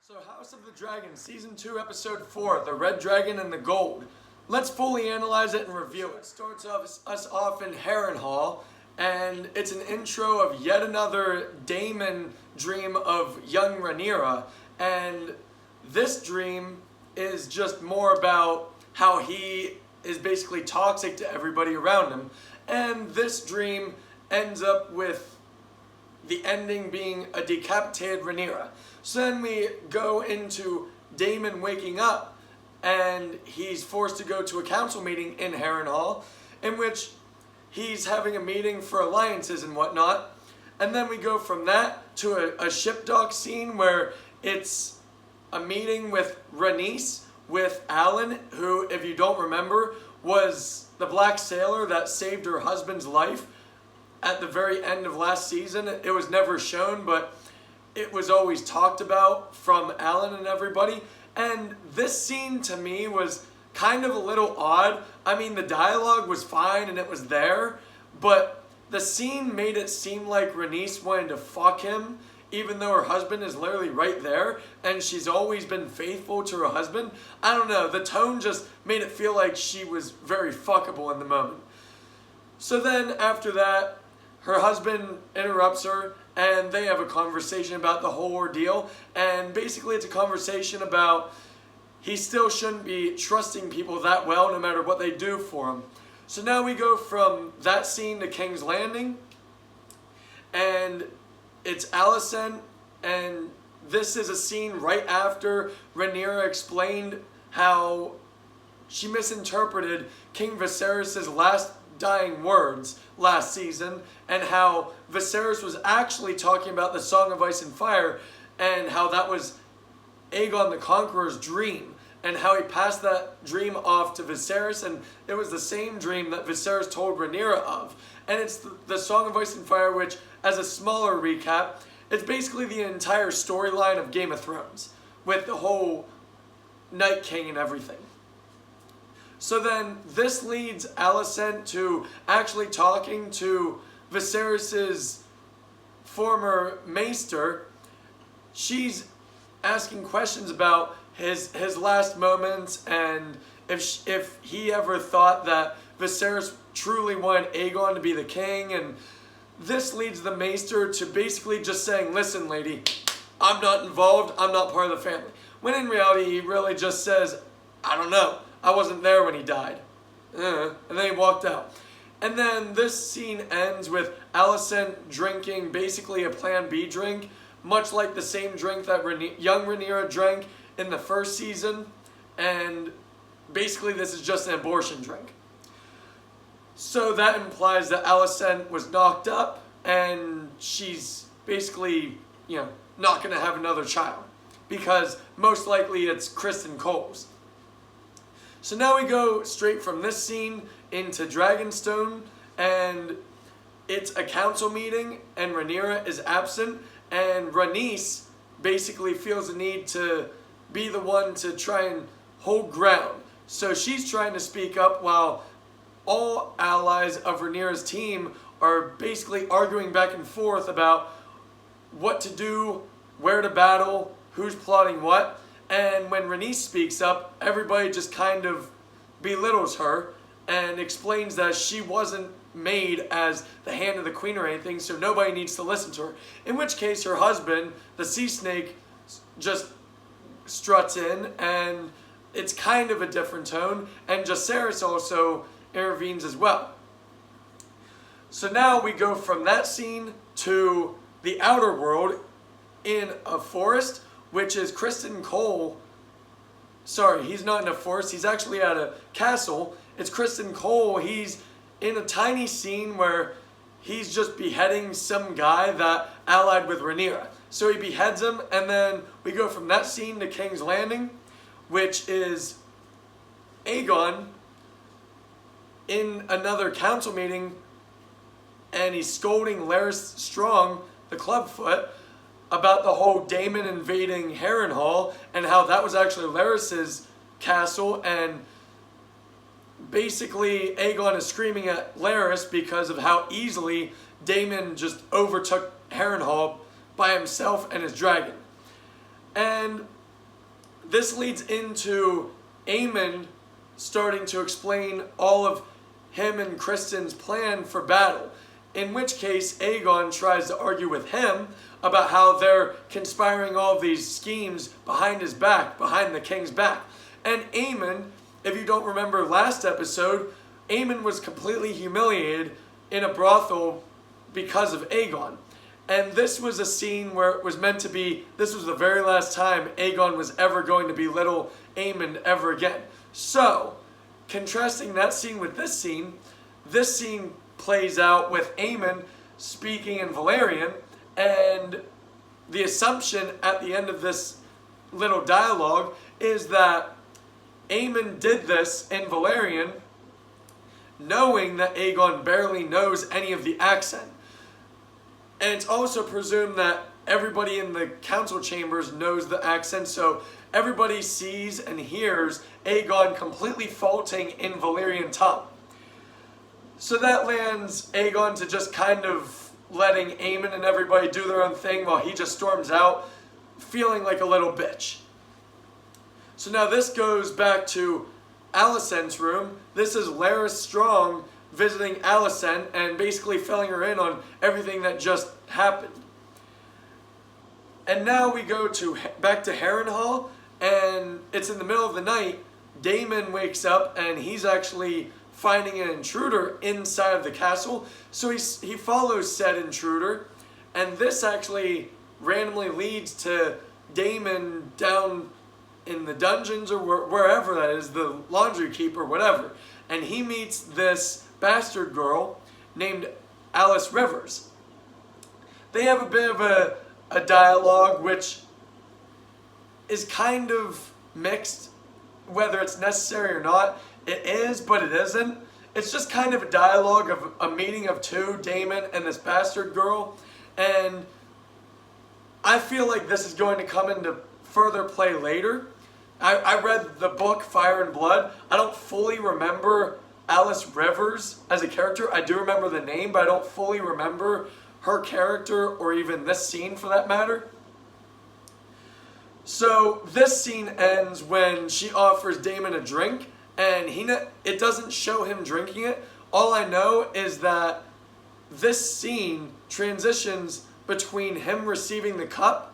So House of the Dragon, Season 2, Episode 4, The Red Dragon and the Gold. Let's fully analyze it and review it. It starts us off in Harrenhal, and it's an intro of yet another Daemon dream of young Rhaenyra, and this dream is just more about how he is basically toxic to everybody around him, and this dream ends up with the ending being a decapitated Rhaenyra. So then we go into Daemon waking up, and he's forced to go to a council meeting in Harrenhal, in which he's having a meeting for alliances and whatnot. And then we go from that to a ship dock scene where it's a meeting with Rhaenys, with Alan, who, if you don't remember, was the black sailor that saved her husband's life at the very end of last season. It was never shown, but it was always talked about from Alan and everybody. And this scene to me was kind of a little odd. I mean, the dialogue was fine and it was there, but the scene made it seem like Rhaenys wanted to fuck him, even though her husband is literally right there and she's always been faithful to her husband. I don't know, the tone just made it feel like she was very fuckable in the moment. So then after that, her husband interrupts her and they have a conversation about the whole ordeal. And basically it's a conversation about he still shouldn't be trusting people that well no matter what they do for him. So now we go from that scene to King's Landing. And it's Alicent, and this is a scene right after Rhaenyra explained how she misinterpreted King Viserys' last dying words last season, and how Viserys was actually talking about the Song of Ice and Fire, and how that was Aegon the Conqueror's dream, and how he passed that dream off to Viserys, and it was the same dream that Viserys told Rhaenyra of. And it's the Song of Ice and Fire, which, as a smaller recap, it's basically the entire storyline of Game of Thrones, with the whole Night King and everything. So then this leads Alicent to actually talking to Viserys' former maester. She's asking questions about his last moments, and if he ever thought that Viserys truly wanted Aegon to be the king. And this leads the maester to basically just saying, listen lady, I'm not involved, I'm not part of the family. When in reality he really just says, I don't know, I wasn't there when he died. And then he walked out. And then this scene ends with Alicent drinking basically a Plan B drink, much like the same drink that young Rhaenyra drank in the first season. And basically this is just an abortion drink. So that implies that Alicent was knocked up and she's basically, not going to have another child, because most likely it's Criston Cole's. So now we go straight from this scene into Dragonstone, and it's a council meeting and Rhaenyra is absent, and Rhaenys basically feels the need to be the one to try and hold ground. So she's trying to speak up while all allies of Rhaenyra's team are basically arguing back and forth about what to do, where to battle, who's plotting what. And when Rhaenys speaks up, everybody just kind of belittles her and explains that she wasn't made as the hand of the queen or anything, so nobody needs to listen to her. In which case her husband, the sea snake, just struts in, and it's kind of a different tone, and Jacaerys also intervenes as well. So now we go from that scene to the outer world in a forest, which is Criston Cole. Sorry, he's not in a forest, he's actually at a castle. It's Criston Cole. He's in a tiny scene where he's just beheading some guy that allied with Rhaenyra. So he beheads him, and then we go from that scene to King's Landing, which is Aegon in another council meeting, and he's scolding Larys Strong, the clubfoot, about the whole Daemon invading Harrenhal, and how that was actually Larys's castle, and basically Aegon is screaming at Larys because of how easily Daemon just overtook Harrenhal by himself and his dragon. And this leads into Aemon starting to explain all of him and Kristen's plan for battle, in which case Aegon tries to argue with him about how they're conspiring all of these schemes behind his back, behind the king's back. And Aemon, if you don't remember last episode, Aemon was completely humiliated in a brothel because of Aegon. And this was a scene where it was meant to be, this was the very last time Aegon was ever going to belittle Aemon ever again. So, contrasting that scene with this scene plays out with Aemon speaking in Valyrian, and the assumption at the end of this little dialogue is that Aemon did this in Valyrian knowing that Aegon barely knows any of the accent. And it's also presumed that everybody in the council chambers knows the accent, so everybody sees and hears Aegon completely faulting in Valyrian tongue. So that lands Aegon to just kind of letting Aemon and everybody do their own thing while he just storms out, feeling like a little bitch. So now this goes back to Alicent's room. This is Larys Strong visiting Alicent and basically filling her in on everything that just happened. And now we go back to Harrenhal, and it's in the middle of the night. Daemon wakes up and he's actually finding an intruder inside of the castle. So he follows said intruder, and this actually randomly leads to Daemon down in the dungeons or wherever that is, the laundry keep or whatever. And he meets this bastard girl named Alice Rivers. They have a bit of a dialogue which is kind of mixed, whether it's necessary or not. It is, but it isn't. It's just kind of a dialogue of a meeting of two, Daemon and this bastard girl. And I feel like this is going to come into further play later. I read the book Fire and Blood. I don't fully remember Alice Rivers as a character. I do remember the name, but I don't fully remember her character or even this scene for that matter. So this scene ends when she offers Daemon a drink, and it doesn't show him drinking it. All I know is that this scene transitions between him receiving the cup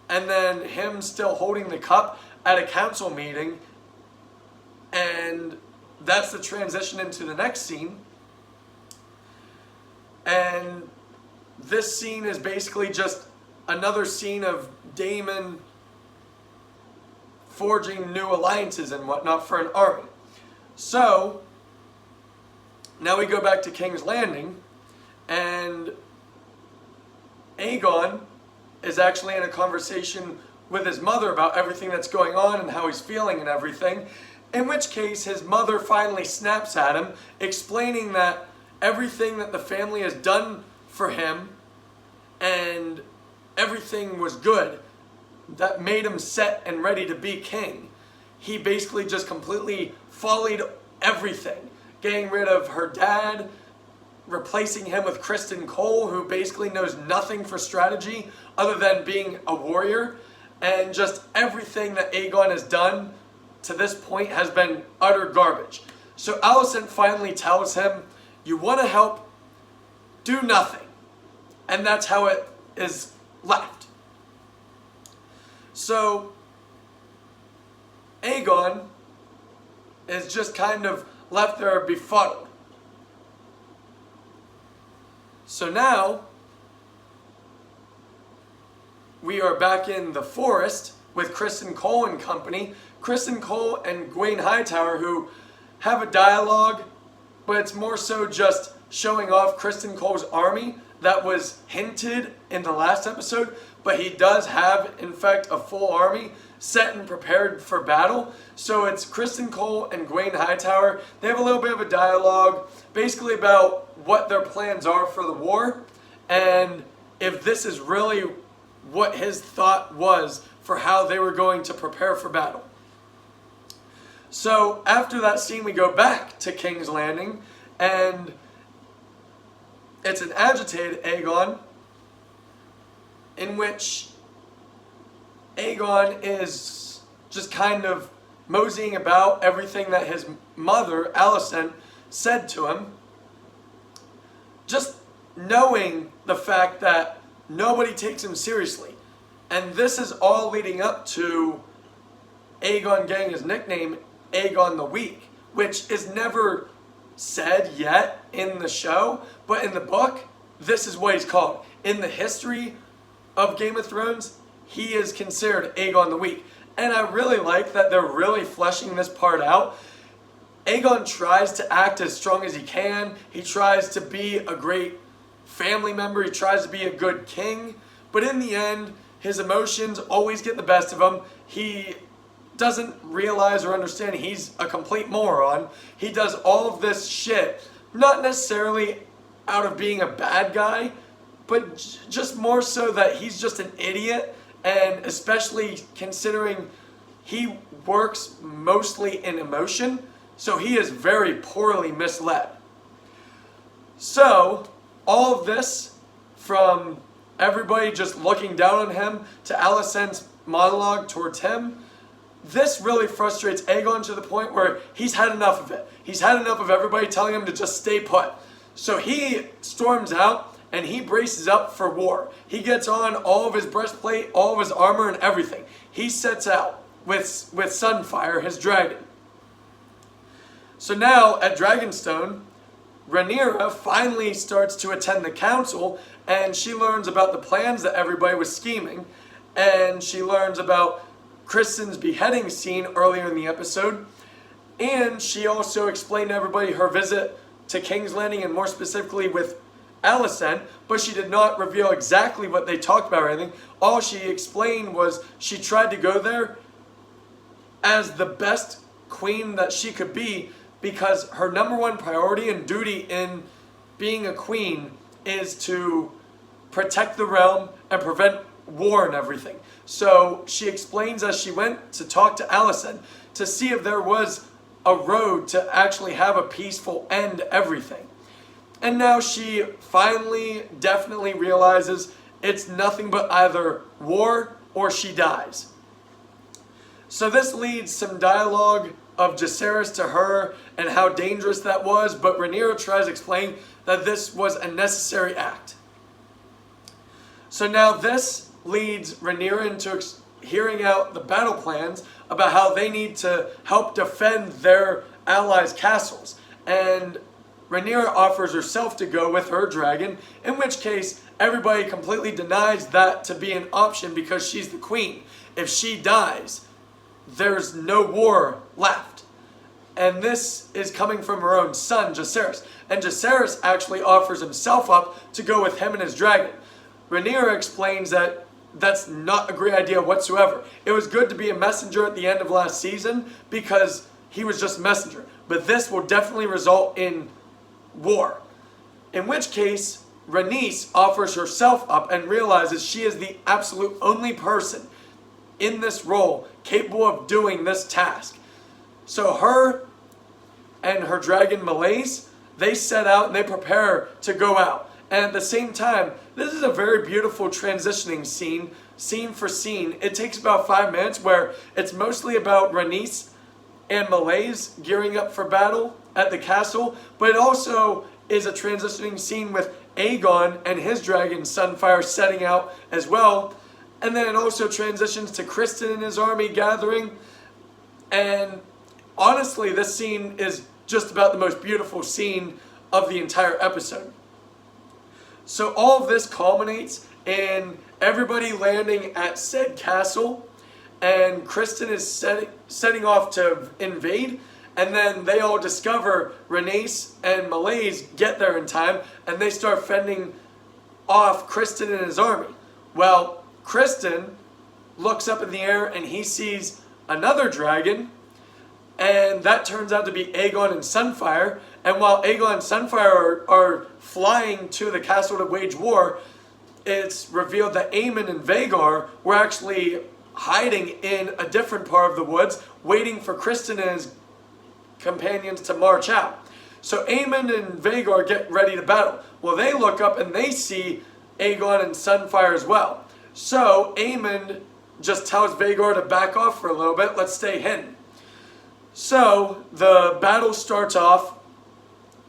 and then him still holding the cup at a council meeting, and that's the transition into the next scene. And this scene is basically just another scene of Daemon forging new alliances and whatnot for an army. So now we go back to King's Landing, and Aegon is actually in a conversation with his mother about everything that's going on and how he's feeling and everything. In which case, his mother finally snaps at him, explaining that everything that the family has done for him and everything was good that made him set and ready to be king. He basically just completely follied everything, getting rid of her dad, replacing him with Criston Cole, who basically knows nothing for strategy other than being a warrior, and just everything that Aegon has done to this point has been utter garbage. So Alicent finally tells him, you want to help, do nothing. And that's how it is left. So Aegon is just kind of left there befuddled. So now we are back in the forest with Criston Cole and company. Criston Cole and Gwaine Hightower, who have a dialogue, but it's more so just showing off Criston Cole's army that was hinted in the last episode, but he does have, in fact, a full army set and prepared for battle. So it's Criston Cole and Gwaine Hightower. They have a little bit of a dialogue, basically about what their plans are for the war, and if this is really what his thought was for how they were going to prepare for battle. So after that scene, we go back to King's Landing, and it's an agitated Aegon, in which Aegon is just kind of moseying about everything that his mother, Alicent, said to him. Just knowing the fact that nobody takes him seriously. And this is all leading up to Aegon getting his nickname, Aegon the Weak, which is never said yet in the show, but in the book, this is what he's called. In the history of Game of Thrones, he is considered Aegon the Weak. And I really like that they're really fleshing this part out. Aegon tries to act as strong as he can. He tries to be a great family member. He tries to be a good king. But in the end, his emotions always get the best of him. He doesn't realize or understand he's a complete moron. He does all of this shit, not necessarily out of being a bad guy, but just more so that he's just an idiot, and especially considering he works mostly in emotion, so he is very poorly misled. So, all of this, from everybody just looking down on him to Alicent's monologue towards him, this really frustrates Aegon to the point where he's had enough of it. He's had enough of everybody telling him to just stay put. So he storms out and he braces up for war. He gets on all of his breastplate, all of his armor and everything. He sets out with Sunfire, his dragon. So now at Dragonstone, Rhaenyra finally starts to attend the council, and she learns about the plans that everybody was scheming, and she learns about Kristen's beheading scene earlier in the episode, and she also explained to everybody her visit to King's Landing, and more specifically with Alicent, but she did not reveal exactly what they talked about or anything. All she explained was she tried to go there as the best queen that she could be, because her number one priority and duty in being a queen is to protect the realm and prevent war and everything. So she explains as she went to talk to Alicent to see if there was a road to actually have a peaceful end to everything. And now she finally definitely realizes it's nothing but either war or she dies. So this leads some dialogue of Jacaerys to her and how dangerous that was, but Rhaenyra tries to explain that this was a necessary act. So now this leads Rhaenyra into hearing out the battle plans about how they need to help defend their allies' castles. And Rhaenyra offers herself to go with her dragon, in which case everybody completely denies that to be an option because she's the queen. If she dies, there's no war left. And this is coming from her own son, Jacaerys. And Jacaerys actually offers himself up to go with him and his dragon. Rhaenyra explains that that's not a great idea whatsoever. It was good to be a messenger at the end of last season because he was just a messenger. But this will definitely result in war. In which case, Rhaenys offers herself up and realizes she is the absolute only person in this role capable of doing this task. So her and her dragon Meleys, they set out and they prepare to go out. And at the same time, this is a very beautiful transitioning scene for scene. It takes about 5 minutes where it's mostly about Rhaenys and Meleys gearing up for battle at the castle, but it also is a transitioning scene with Aegon and his dragon Sunfire setting out as well. And then it also transitions to Criston and his army gathering. And honestly, this scene is just about the most beautiful scene of the entire episode. So all of this culminates in everybody landing at said castle, and Criston is setting off to invade, and then they all discover Rhaenys and Meleys get there in time, and they start fending off Criston and his army. Well, Criston looks up in the air and he sees another dragon, and that turns out to be Aegon and Sunfire. And while Aegon and Sunfire are flying to the castle to wage war, it's revealed that Aemon and Vhagar were actually hiding in a different part of the woods, waiting for Criston and his companions to march out. So Aemon and Vhagar get ready to battle. Well, they look up and they see Aegon and Sunfire as well. So Aemon just tells Vhagar to back off for a little bit. Let's stay hidden. So the battle starts off.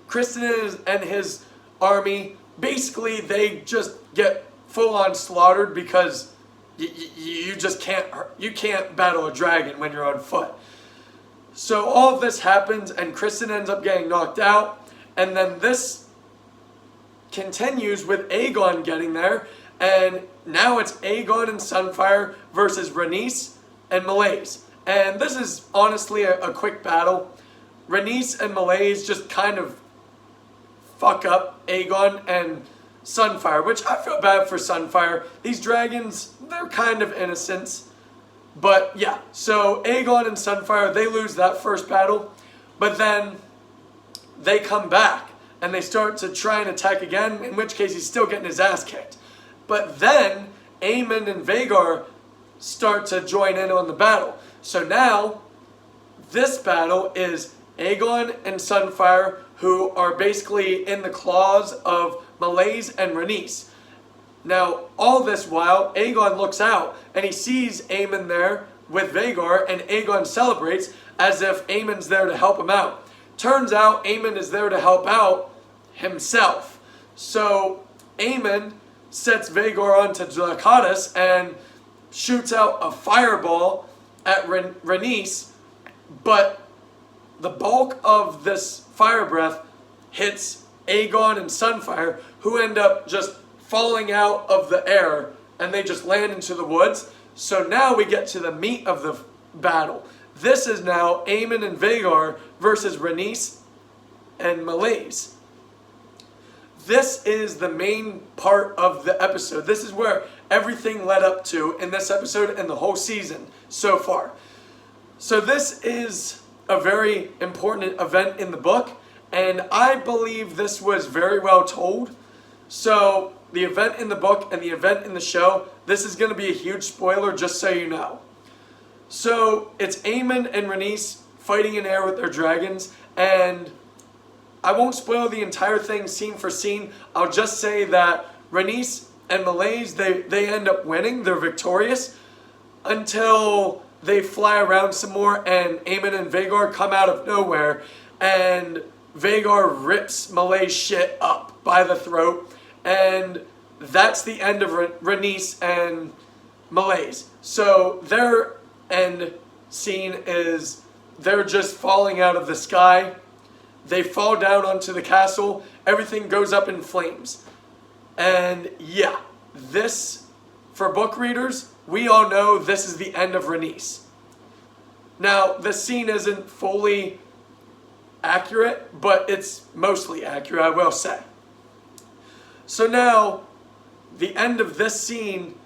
Criston and his army, basically they just get full on slaughtered because you just can't battle a dragon when you're on foot. So all of this happens and Criston ends up getting knocked out, and then this continues with Aegon getting there, and now it's Aegon and Sunfire versus Rhaenys and Meleys. And this is honestly a quick battle. Rhaenys and Meleys just kind of fuck up Aegon and Sunfire, which I feel bad for Sunfire. These dragons, they're kind of innocents. But yeah, so Aegon and Sunfire, they lose that first battle, but then they come back and they start to try and attack again, in which case he's still getting his ass kicked. But then Aemond and Vhagar start to join in on the battle. So now this battle is Aegon and Sunfire, who are basically in the claws of Meleys and Rhaenys. Now, all this while, Aegon looks out and he sees Aemond there with Vhagar, and Aegon celebrates as if Aemond's there to help him out. Turns out Aemond is there to help out himself. So Aemond sets Vhagar onto Dracarys and shoots out a fireball at Rhaenys, but the bulk of this fire breath hits Aegon and Sunfire, who end up just falling out of the air and they just land into the woods. So now we get to the meat of the battle. This is now Aemond and Vhagar versus Rhaenys and Meleys. This is the main part of the episode. This is where everything led up to in this episode and the whole season so far. So this is a very important event in the book, and I believe this was very well told. So the event in the book and the event in the show, this is going to be a huge spoiler, just so you know. So it's Aemond and Rhaenys fighting in air with their dragons, and I won't spoil the entire thing scene for scene. I'll just say that Rhaenys and Meleys, they end up winning. They're victorious until they fly around some more and Aemond and Vhagar come out of nowhere and Vhagar rips Meleys' shit up by the throat, and that's the end of Rhaenys and Meleys. So their end scene is they're just falling out of the sky. They fall down onto the castle. Everything goes up in flames. And yeah, this, for book readers, we all know this is the end of Rhaenys. Now, the scene isn't fully accurate, but it's mostly accurate, I will say. So now, the end of this scene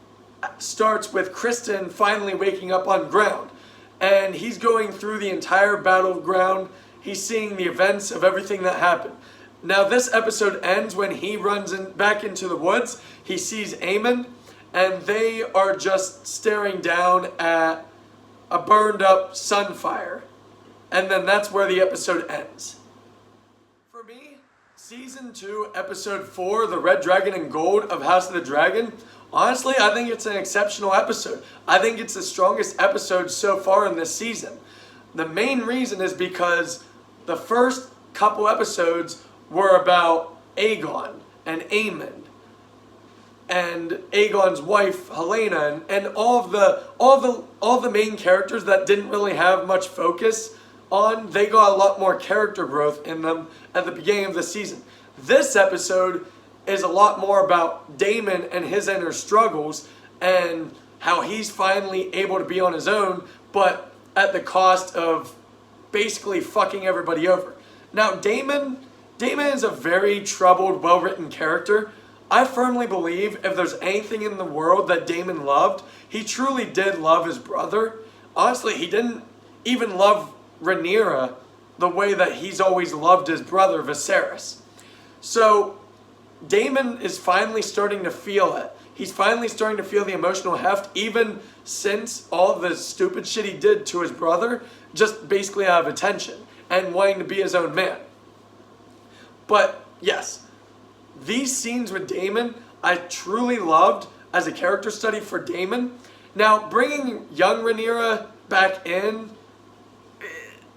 starts with Criston finally waking up on ground. And he's going through the entire battleground. He's seeing the events of everything that happened. Now this episode ends when he runs back into the woods. He sees Aemond, and they are just staring down at a burned up Sunfire. And then that's where the episode ends. For me, Season 2, Episode 4, The Red Dragon and Gold of House of the Dragon, honestly, I think it's an exceptional episode. I think it's the strongest episode so far in this season. The main reason is because the first couple episodes were about Aegon and Aemond and Aegon's wife Helaena and all the main characters that didn't really have much focus on. They got a lot more character growth in them at the beginning of the season. This episode is a lot more about Daemon and his inner struggles and how he's finally able to be on his own, but at the cost of basically fucking everybody over. Now, Daemon is a very troubled, well-written character. I firmly believe if there's anything in the world that Daemon loved, he truly did love his brother. Honestly, he didn't even love Rhaenyra the way that he's always loved his brother, Viserys. So, Daemon is finally starting to feel it. He's finally starting to feel the emotional heft, even since all the stupid shit he did to his brother, just basically out of attention and wanting to be his own man. But yes, these scenes with Daemon, I truly loved as a character study for Daemon. Now, bringing young Rhaenyra back in,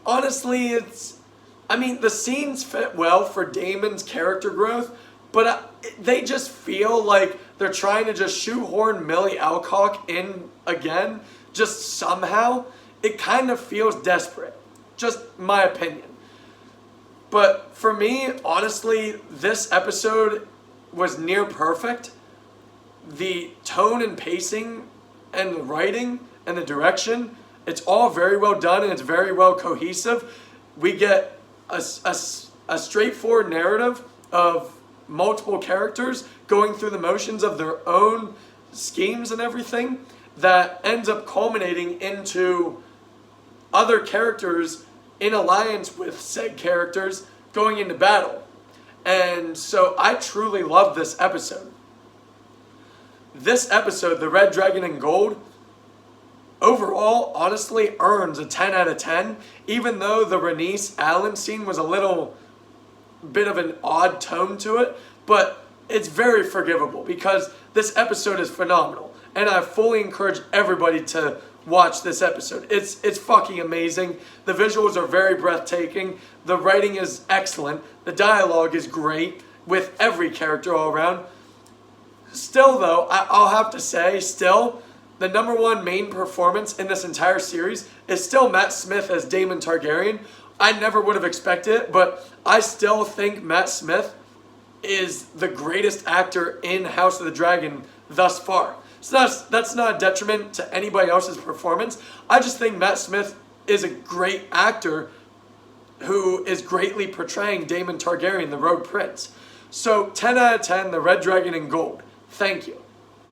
honestly, the scenes fit well for Daemon's character growth, but they just feel like they're trying to just shoehorn Millie Alcock in again, just somehow. It kind of feels desperate, just my opinion. But for me, honestly, this episode was near perfect. The tone and pacing and the writing and the direction, it's all very well done and it's very well cohesive. We get a straightforward narrative of multiple characters going through the motions of their own schemes and everything that ends up culminating into other characters in alliance with said characters going into battle. And so I truly love this episode. This episode, The Red Dragon and Gold, overall, honestly, earns a 10 out of 10, even though the Rhaenys Alan scene was a little bit of an odd tone to it, but it's very forgivable because this episode is phenomenal. And I fully encourage everybody to watch this episode. It's fucking amazing. The visuals are very breathtaking. The writing is excellent. The dialogue is great with every character all around. Still though, I'll have to say, the number one main performance in this entire series is still Matt Smith as Daemon Targaryen. I never would have expected it, but I still think Matt Smith is the greatest actor in House of the Dragon thus far. So that's not a detriment to anybody else's performance. I just think Matt Smith is a great actor who is greatly portraying Daemon Targaryen, the Rogue Prince. So 10 out of 10, The Red Dragon and Gold. Thank you.